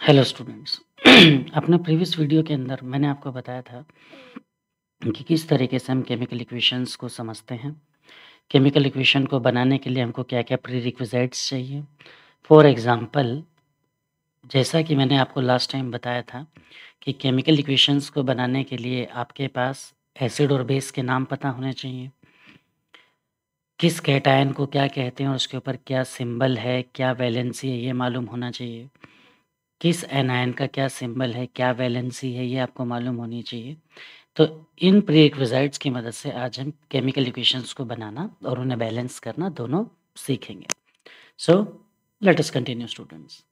Hello students. अपने previous video के अंदर मैंने आपको बताया था कि किस तरीके से हम केमिकल इक्वेशंस को समझते हैं। केमिकल इक्वेशन को बनाने के लिए हमको क्या-क्या प्रीरिक्विज़िट्स चाहिए। फॉर एग्ज़ाम्पल, जैसा कि मैंने आपको लास्ट टाइम बताया था कि केमिकल इक्वेशंस को बनाने के लिए आपके पास एसिड और बेस के नाम पता होने चाहिए। किस कैटायन को क्या कहते हैं और उसके ऊपर क्या सिंबल है, क्या वैलेंसी है, ये मालूम होना चाहिए। किस एनायन का क्या सिंबल है, क्या वैलेंसी है, ये आपको मालूम होनी चाहिए। तो इन प्रीरिक्विज़िट्स की मदद से आज हम केमिकल इक्वेशंस को बनाना और उन्हें बैलेंस करना दोनों सीखेंगे। So let us continue students.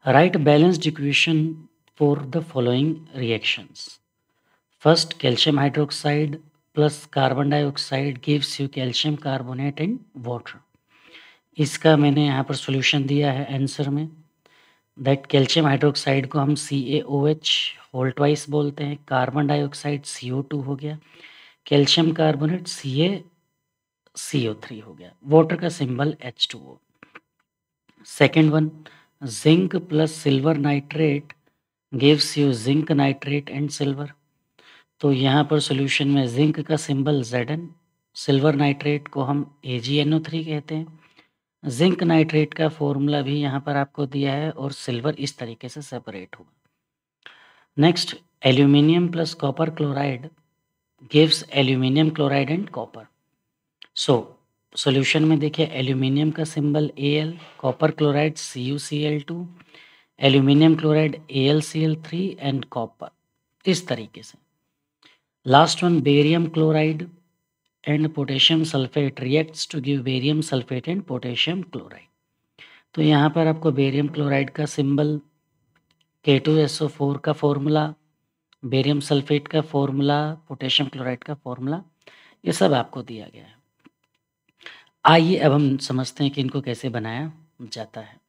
Right balanced equation for the following reactions. First, calcium hydroxide plus carbon dioxide gives you calcium carbonate and water. इसका मैंने यहाँ पर सॉल्यूशन दिया है आंसर में। दैट कैल्शियम हाइड्रोक्साइड को हम CaOH होल ट्वाइस बोलते हैं, कार्बन डाइऑक्साइड CO2 हो गया, कैल्शियम कार्बोनेट CaCO3 हो गया, वाटर का symbol H2O। Second one, zinc plus silver nitrate gives you zinc nitrate and silver. तो यहाँ पर सॉल्यूशन में जिंक का सिंबल Zn, सिल्वर नाइट्रेट को हम AgNO3 कहते हैं। जिंक नाइट्रेट का फॉर्मूला भी यहाँ पर आपको दिया है और सिल्वर इस तरीके से सेपरेट होगा। Next, aluminium plus copper chloride gives aluminium chloride and copper. So solution में देखिए एल्यूमिनियम का symbol Al, copper chloride CuCl2, aluminium chloride AlCl3 and copper, इस तरीके से। Last one, barium chloride and potassium sulphate reacts to give barium sulphate and potassium chloride. तो यहाँ पर आपको बेरियम क्लोराइड का सिंबल, K2SO4 का फॉर्मूला, बेरियम सल्फेट का फॉर्मूला, पोटेशियम क्लोराइड का फॉर्मूला, ये सब आपको दिया गया है। आइए अब हम समझते हैं कि इनको कैसे बनाया जाता है।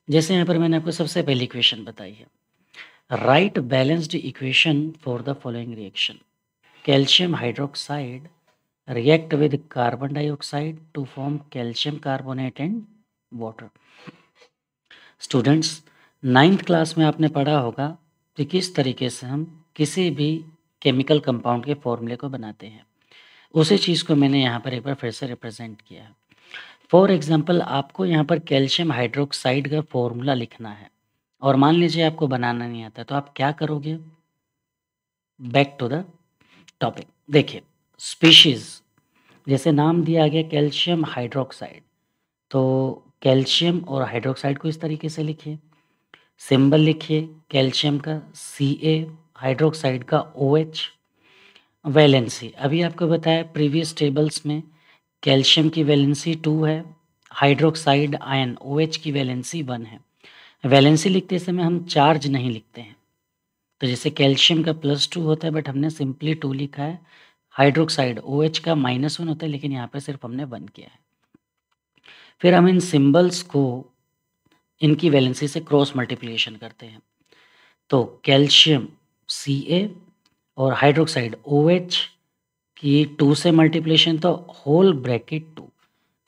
जैसे यहाँ पर मैंने आपको सबसे पहली इक्वेशन बताई है, write balanced equation for the following reaction. Calcium hydroxide react with carbon dioxide to form calcium carbonate and water. Students, 9th class में आपने पढ़ा होगा कि किस तरीके से हम किसी भी केमिकल कंपाउंड के फॉर्मूले को बनाते हैं। उसी चीज़ को मैंने यहाँ पर एक बार फिर से रिप्रेजेंट किया है। फॉर एग्जांपल, आपको यहाँ पर कैल्शियम हाइड्रोक्साइड का फॉर्मूला लिखना है और मान लीजिए आपको बनाना नहीं आता, तो आप क्या करोगे? Back to the topic. देखिए, स्पीशीज़, जैसे नाम दिया गया कैल्शियम हाइड्रोक्साइड, तो कैल्शियम और हाइड्रोक्साइड को इस तरीके से लिखिए। सिंबल लिखिए कैल्शियम का Ca, हाइड्रोक्साइड का OH। वैलेंसी अभी आपको बताया प्रीवियस टेबल्स में, कैल्शियम की वैलेंसी 2 है, हाइड्रोक्साइड आयन OH की वैलेंसी 1 है। वैलेंसी लिखते समय हम चार्ज नहीं लिखते हैं, तो जैसे कैल्शियम का +2 होता है बट हमने सिंपली 2 लिखा है। हाइड्रोक्साइड OH का -1 होता है लेकिन यहाँ पे सिर्फ हमने 1 किया है। फिर हम इन सिंबल्स को इनकी वैलेंसी से क्रॉस मल्टीप्लिकेशन करते हैं, तो कैल्शियम Ca और हाइड्रोक्साइड OH की 2 से मल्टीप्लिकेशन, तो होल ब्रैकेट 2।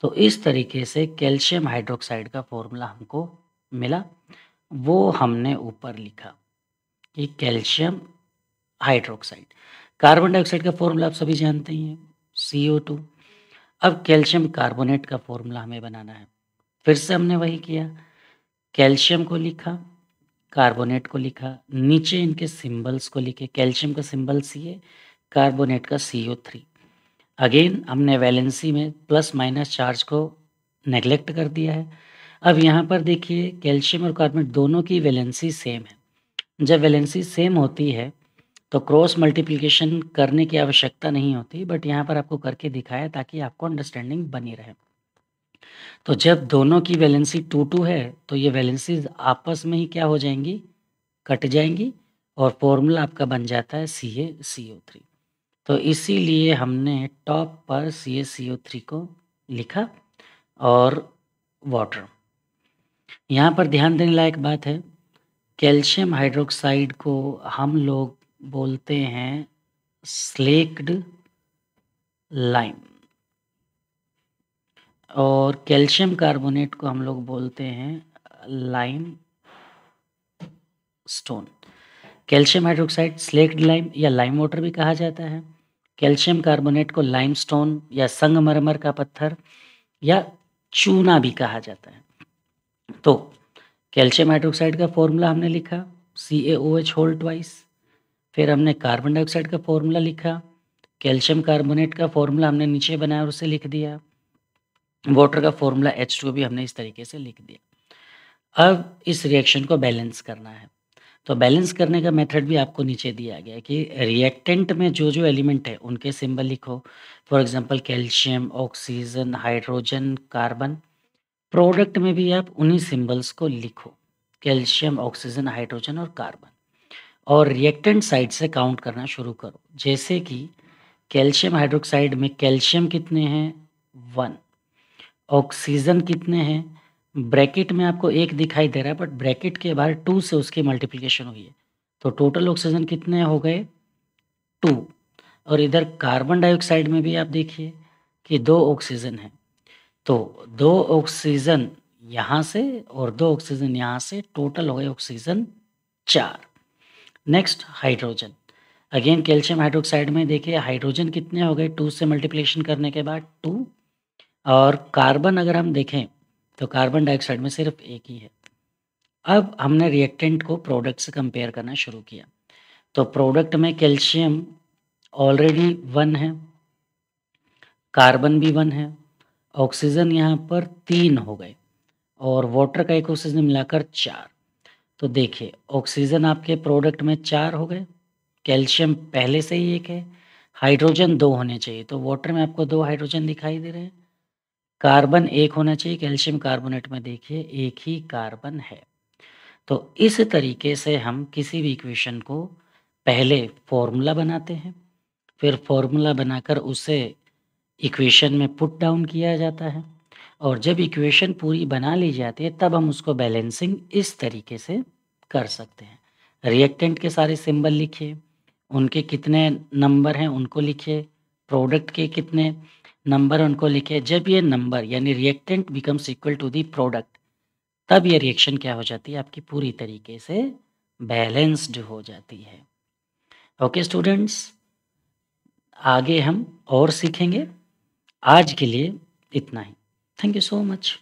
तो इस तरीके से कैल्शियम हाइड्रोक्साइड का फॉर्मूला हमको मिला, वो हमने ऊपर लिखा कि कैल्शियम हाइड्रोक्साइड। कार्बन डाइऑक्साइड का फॉर्मूला आप सभी जानते ही हैं, CO2। अब कैल्शियम कार्बोनेट का फॉर्मूला हमें बनाना है। फिर से हमने वही किया, कैल्शियम को लिखा, कार्बोनेट को लिखा, नीचे इनके सिंबल्स को लिखे, कैल्शियम का सिंबल Ca, कार्बोनेट का CO3। अगेन हमने वैलेंसी में प्लस माइनस चार्ज को नेग्लेक्ट कर दिया है। अब यहाँ पर देखिए कैल्शियम और कार्बोनेट दोनों की वैलेंसी सेम है। जब वैलेंसी सेम होती है तो क्रॉस मल्टीप्लिकेशन करने की आवश्यकता नहीं होती, बट यहाँ पर आपको करके दिखाया ताकि आपको अंडरस्टैंडिंग बनी रहे। तो जब दोनों की वैलेंसी 2-2 है तो ये वैलेंसीज आपस में ही क्या हो जाएंगी? कट जाएंगी और फॉर्मूला आपका बन जाता है CaCO3। तो इसीलिए हमने टॉप पर CaCO3 को लिखा और वाटर। यहाँ पर ध्यान देने लायक बात है, कैल्शियम हाइड्रोक्साइड को हम लोग बोलते हैं स्लेक्ड लाइम और कैल्शियम कार्बोनेट को हम लोग बोलते हैं lime stone. Calcium hydroxide slaked lime या लाइम वाटर भी कहा जाता है। कैल्शियम कार्बोनेट को लाइमस्टोन या संगमरमर का पत्थर या चूना भी कहा जाता है। तो कैल्शियम हाइड्रोक्साइड का फॉर्मूला हमने लिखा CaOH होल ट्वाइस। फिर हमने कार्बन डाइऑक्साइड का फॉर्मूला लिखा, कैल्शियम कार्बोनेट का फॉर्मूला हमने नीचे बनाया और उसे लिख दिया, वाटर का फॉर्मूला H2O भी हमने इस तरीके से लिख दिया। अब इस रिएक्शन को बैलेंस करना है, तो बैलेंस करने का मेथड भी आपको नीचे दिया गया है कि रिएक्टेंट में जो जो एलिमेंट है उनके सिंबल लिखो। For example calcium, oxygen, hydrogen, carbon. Product में भी आप उन्हीं सिंबल्स को लिखो, कैल्शियम, ऑक्सीजन, हाइड्रोजन और कार्बन। और रिएक्टेंट साइड से काउंट करना शुरू करो, जैसे कि कैल्शियम हाइड्रोक्साइड में कैल्शियम कितने हैं 1, ऑक्सीजन कितने हैं, ब्रैकेट में आपको 1 दिखाई दे रहा है बट ब्रैकेट के बाहर 2 से उसकी मल्टीप्लिकेशन हुई है, तो टोटल ऑक्सीजन कितने हो गए 2। और इधर कार्बन डाइऑक्साइड में भी आप देखिए कि 2 ऑक्सीजन है, तो 2 ऑक्सीजन यहाँ से और 2 ऑक्सीजन यहाँ से, टोटल हो गए oxygen 4। Next hydrogen, again calcium hydroxide में देखिए हाइड्रोजन कितने हो गए 2 से मल्टीप्लिकेशन करने के बाद 2। और कार्बन अगर हम देखें तो कार्बन डाइऑक्साइड में सिर्फ 1 ही है। अब हमने रिएक्टेंट को प्रोडक्ट से कंपेयर करना शुरू किया, तो प्रोडक्ट में कैल्शियम ऑलरेडी 1 है, कार्बन भी 1 है, ऑक्सीजन यहाँ पर 3 हो गए और वाटर का एक ऑक्सीजन मिलाकर 4। तो देखिए ऑक्सीजन आपके प्रोडक्ट में 4 हो गए, कैल्शियम पहले से ही 1 है, हाइड्रोजन 2 होने चाहिए, तो वाटर में आपको 2 हाइड्रोजन दिखाई दे रहे हैं, कार्बन 1 होना चाहिए, कैल्शियम कार्बोनेट में देखिए 1 ही कार्बन है। तो इस तरीके से हम किसी भी इक्वेशन को पहले फॉर्मूला बनाते हैं, फिर फॉर्मूला बनाकर उसे इक्वेशन में पुट डाउन किया जाता है, और जब इक्वेशन पूरी बना ली जाती है तब हम उसको बैलेंसिंग इस तरीके से कर सकते हैं। रिएक्टेंट के सारे सिंबल लिखिए, उनके कितने नंबर हैं उनको लिखिए, प्रोडक्ट के कितने नंबर उनको लिखिए। जब ये नंबर यानी reactant becomes equal to the product, तब ये रिएक्शन क्या हो जाती है आपकी पूरी तरीके से बैलेंस्ड हो जाती है। ओके स्टूडेंट्स, आगे हम और सीखेंगे, आज के लिए इतना ही। Thank you so much.